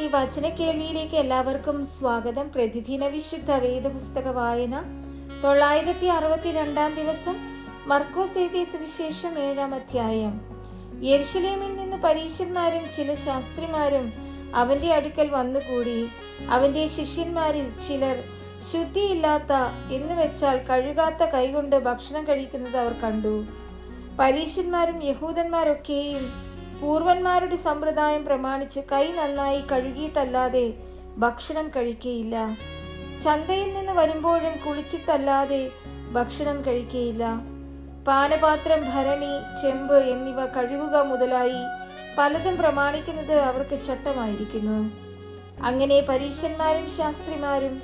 ഈ വചന കേൾവിയിലേക്ക് എല്ലാവർക്കും സ്വാഗതം. പ്രതിദിന വിശുദ്ധ വേദപുസ്തക വായന 962 ദിവസം. മർക്കോസ് എഴുതിയ സുവിശേഷം 7-ാം അധ്യായം. യെരുശലേമിൽ നിന്ന് പരീശന്മാരും ചില ശാസ്ത്രിമാരും അവന്റെ അടുക്കൽ വന്നുകൂടി. അവന്റെ ശിഷ്യന്മാരിൽ ചിലർ ശുദ്ധിയില്ലാത്ത എന്നുവെച്ചാൽ കഴുകാത്ത കൈകൊണ്ട് ഭക്ഷണം കഴിക്കുന്നത് അവർ കണ്ടു. പരീശന്മാരും യഹൂദന്മാരൊക്കെയും പൂർവന്മാരുടെ സമ്പ്രദായം പ്രമാണിച്ച് കൈ നന്നായി കഴുകിയിട്ടല്ലാതെ ഭക്ഷണം കഴിക്കുകയില്ല. ചന്തയിൽ നിന്ന് വരുമ്പോഴും കുളിച്ചിട്ടല്ലാതെ ഭക്ഷണം കഴിക്കുകയില്ല. പാനപാത്രം, ഭരണി, ചെമ്പ് എന്നിവ കഴുകുക മുതലായി പലതും പ്രമാണിക്കുന്നത് അവർക്ക് ചട്ടമായിരിക്കുന്നു. അങ്ങനെ പരീശന്മാരും ശാസ്ത്രിമാരും,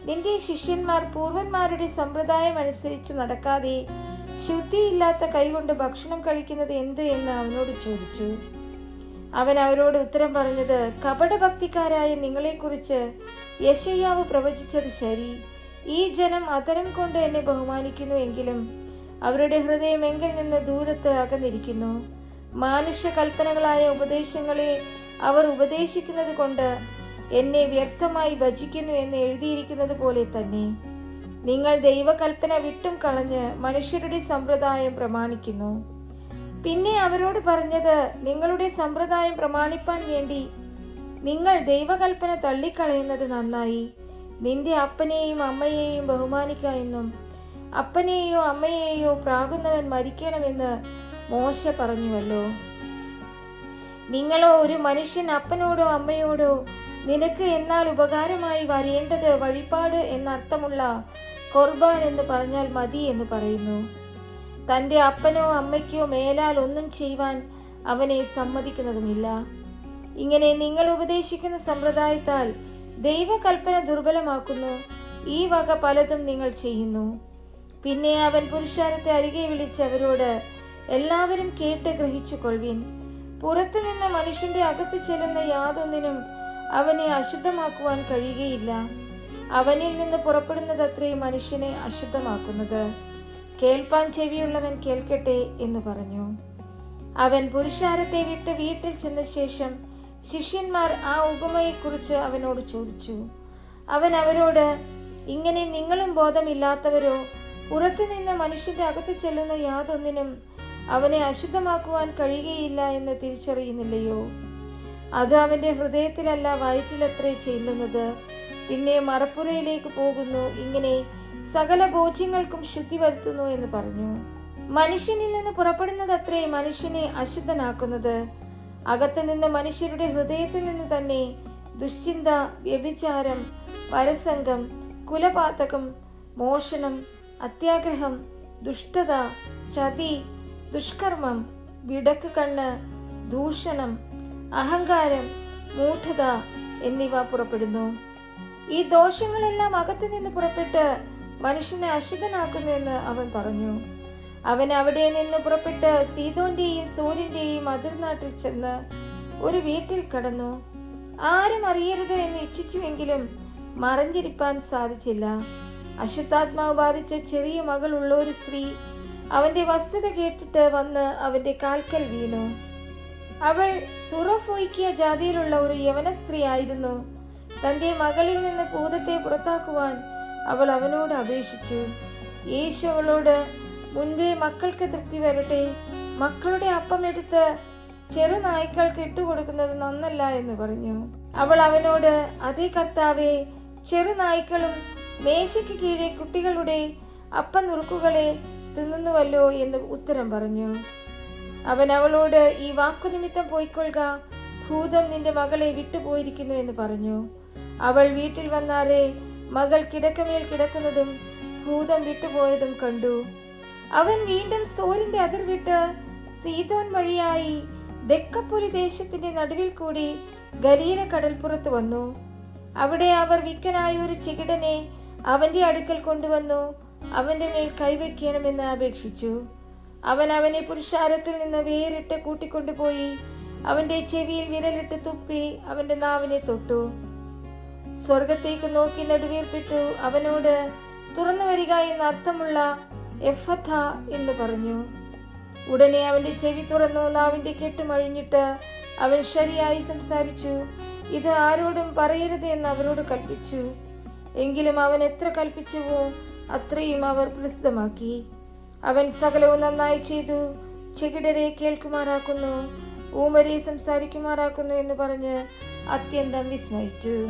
നിന്റെ ശിഷ്യന്മാർ പൂർവന്മാരുടെ സമ്പ്രദായം അനുസരിച്ച് നടക്കാതെ ശുദ്ധിയില്ലാത്ത കൈകൊണ്ട് ഭക്ഷണം കഴിക്കുന്നത് എന്ത് എന്ന് അവനോട് ചോദിച്ചു. അവൻ അവരോട് ഉത്തരം പറഞ്ഞത്, കപടഭക്തിക്കാരായ നിങ്ങളെക്കുറിച്ച് യെശയ്യാവ് പ്രവചിച്ചത് ശരി. ഈ ജനം അധരം കൊണ്ട് എന്നെ ബഹുമാനിക്കുന്നു, എങ്കിലും അവരുടെ ഹൃദയം എങ്കിൽ നിന്ന് ദൂരത്ത് അകന്നിരിക്കുന്നു. മാനുഷ്യ കൽപ്പനകളായ ഉപദേശങ്ങളെ അവർ ഉപദേശിക്കുന്നത് കൊണ്ട് എന്നെ വ്യർത്ഥമായി ഭജിക്കുന്നു എന്ന് എഴുതിയിരിക്കുന്നത് പോലെ തന്നെ. നിങ്ങൾ ദൈവകൽപ്പന വിട്ടും കളഞ്ഞ് മനുഷ്യരുടെ സമ്പ്രദായം പ്രമാണിക്കുന്നു. പിന്നെ അവരോട് പറഞ്ഞത്, നിങ്ങളുടെ സമ്പ്രദായം പ്രമാണിപ്പാൻ വേണ്ടി നിങ്ങൾ ദൈവകൽപ്പന തള്ളിക്കളയുന്നത് നന്നായി. നിന്റെ അപ്പനെയും അമ്മയെയും ബഹുമാനിക്ക എന്നും അപ്പനെയോ അമ്മയെയോ പ്രാകുന്നവൻ മരിക്കണമെന്ന് മോശ പറഞ്ഞുവല്ലോ. നിങ്ങളോ ഒരു മനുഷ്യൻ അപ്പനോടോ അമ്മയോടോ നിനക്ക് എന്നാൽ ഉപകാരമായി വരേണ്ടത് വഴിപാട് എന്നർത്ഥമുള്ള ഖുർബാൻ എന്ന് പറഞ്ഞാൽ മതി എന്ന് പറയുന്നു. തന്റെ അപ്പനോ അമ്മയ്ക്കോ മേലാൽ ഒന്നും ചെയ്യുവാൻ അവനെ സമ്മതിക്കുന്നതുമില്ല. ഇങ്ങനെ നിങ്ങൾ ഉപദേശിക്കുന്ന സമ്പ്രദായത്താൽ ദൈവകൽപ്പന ദുർബലമാക്കുന്നു. ഈ വക പലതും നിങ്ങൾ ചെയ്യുന്നു. പിന്നെ അവൻ പുരുഷാരത്തെ അരികെ വിളിച്ച് അവരോട്, എല്ലാവരും കേട്ട് ഗ്രഹിച്ചു കൊള്ളുവിൻ. പുറത്തുനിന്ന് മനുഷ്യന്റെ അകത്ത് ചെല്ലുന്ന യാതൊന്നിനും അവനെ അശുദ്ധമാക്കുവാൻ കഴിയുകയില്ല. അവനിൽ നിന്ന് പുറപ്പെടുന്നതത്രേ മനുഷ്യനെ അശുദ്ധമാക്കുന്നത്. കേൾപ്പാൻ ചെവിയുള്ളവൻ കേൾക്കട്ടെ എന്ന് പറഞ്ഞു. അവൻ പുരുഷാരത്തെ വിട്ട് വീട്ടിൽ ചെന്ന ശേഷം ശിഷ്യന്മാർ ആ ഉപമയെക്കുറിച്ച് അവനോട് ചോദിച്ചു. അവൻ അവരോട്, ഇങ്ങനെ നിങ്ങളും ബോധമില്ലാത്തവരോ പുറത്തുനിന്ന് മനുഷ്യന്റെ അകത്ത് ചെല്ലുന്ന യാതൊന്നിനും അവനെ അശുദ്ധമാക്കുവാൻ കഴിയുകയില്ല എന്ന് തിരിച്ചറിയുന്നില്ലയോ? അത് അവന്റെ ഹൃദയത്തിലല്ല വയറ്റിലത്രേ ചെല്ലുന്നത്, പിന്നെ മറപ്പുരയിലേക്ക് പോകുന്നു. ഇങ്ങനെ സകല ഭോജ്യങ്ങൾക്കും ശുദ്ധി വരുത്തുന്നു എന്ന് പറഞ്ഞു. മനുഷ്യനിൽ നിന്ന് പുറപ്പെടുന്നതത്രേ മനുഷ്യനെ അശുദ്ധനാക്കുന്നത്. അകത്ത് നിന്ന് മനുഷ്യരുടെ ഹൃദയത്തിൽ നിന്ന് തന്നെ ദുശ്ചിന്ത, വ്യഭിചാരം, പരസംഗം, കുലപാതകം, മോഷണം, അത്യാഗ്രഹം, ദുഷ്ടത, ചതി, ദുഷ്കർമ്മം, വിടക്ക് കണ്ണ്, ദൂഷണം, അഹങ്കാരം, മൂഢത എന്നിവ പുറപ്പെടുന്നു. ഈ ദോഷങ്ങളെല്ലാം അകത്തു നിന്ന് പുറപ്പെട്ട് മനുഷ്യനെ അശുദ്ധനാക്കുന്നു എന്ന് അവൻ പറഞ്ഞു. അവൻ അവിടെ നിന്ന് പുറപ്പെട്ട് സീദോന്റെയും സോരിന്റെയും അതിർനാട്ടിൽ ചെന്ന് ഒരു വീട്ടിൽ കടന്നു. ആരും അറിയരുത് എന്ന് ഇച്ഛിച്ചുവെങ്കിലും മറഞ്ഞിരിപ്പാൻ സാധിച്ചില്ല. അശുദ്ധാത്മാവ് ബാധിച്ച ചെറിയ മകൾ ഉള്ള ഒരു സ്ത്രീ അവന്റെ വസ്തുത കേട്ടിട്ട് വന്ന് അവന്റെ കാൽക്കൽ വീണു. അവൾ സുറഫോയ്ക്കിയ ജാതിയിലുള്ള ഒരു യവന സ്ത്രീ ആയിരുന്നു. തന്റെ മകളിൽ നിന്ന് ഭൂതത്തെ പുറത്താക്കുവാൻ അവൾ അവനോട് അപേക്ഷിച്ചു. യേശു അവളോട്, മുൻപേ മക്കൾക്ക് തൃപ്തി വരട്ടെ, മക്കളുടെ അപ്പം എടുത്ത് ചെറുനായ്ക്കൾക്ക് ഇട്ടുകൊടുക്കുന്നത് നന്നല്ല എന്ന് പറഞ്ഞു. അവൾ അവനോട്, അതേ കർത്താവേ, ചെറുനായ്ക്കളും മേശയ്ക്ക് കീഴെ കുട്ടികളുടെ അപ്പം നുറുക്കുകളെ തിന്നുന്നുവല്ലോ എന്ന് ഉത്തരം പറഞ്ഞു. അവൻ അവളോട്, ഈ വാക്കുനിമിത്തം പോയിക്കൊള്ളുക, ഭൂതം നിന്റെ മകളെ വിട്ടുപോയിരിക്കുന്നു എന്ന് പറഞ്ഞു. അവൾ വീട്ടിൽ വന്നാറെ മകൾ കിടക്കമേൽ കിടക്കുന്നതും ഭൂതം വിട്ടുപോയതും കണ്ടു. അവൻ വീണ്ടും സോരിന്റെ അതിർ വിട്ട് സീദോൻ വഴിയായി ദെക്കപ്പൊലി ദേശത്തിന്റെ നടുവിൽ കൂടി ഗലീല കടൽപ്പുറത്ത് വന്നു. അവിടെ അവർ വിക്കനായ ഒരു ചെകിടനെ അവന്റെ അടുക്കൽ കൊണ്ടുവന്നു അവന്റെ മേൽ കൈവയ്ക്കണമെന്ന് അപേക്ഷിച്ചു. അവൻ അവനെ പുരുഷാരത്തിൽ നിന്ന് വേറിട്ട് കൂട്ടിക്കൊണ്ടുപോയി അവന്റെ ചെവിയിൽ വിരലിട്ട് തുപ്പി അവന്റെ നാവിനെ തൊട്ടു. സ്വർഗത്തേക്ക് നോക്കി നെടുവീർപ്പിട്ടു അവനോട്, തുറന്നു വരിക എന്ന അർത്ഥമുള്ള എഫഥ എന്ന് പറഞ്ഞു. ഉടനെ അവന്റെ ചെവി തുറന്നു, നാവിന്റെ കെട്ടുമഴിഞ്ഞിട്ട് അവൻ ശരിയായി സംസാരിച്ചു. ഇത് ആരോടും പറയരുത് എന്ന് അവരോട് കൽപ്പിച്ചു. എങ്കിലും അവൻ എത്ര കൽപ്പിച്ചുവോ അത്രയും അവർ പ്രസിദ്ധമാക്കി. അവൻ സകലവും നന്നായി ചെയ്തു. ചെകിടരെ കേൾക്കുമാറാക്കുന്നു, ഊമരെ സംസാരിക്കുമാറാക്കുന്നു എന്ന് പറഞ്ഞ് അത്യന്തം വിസ്മയിച്ചു.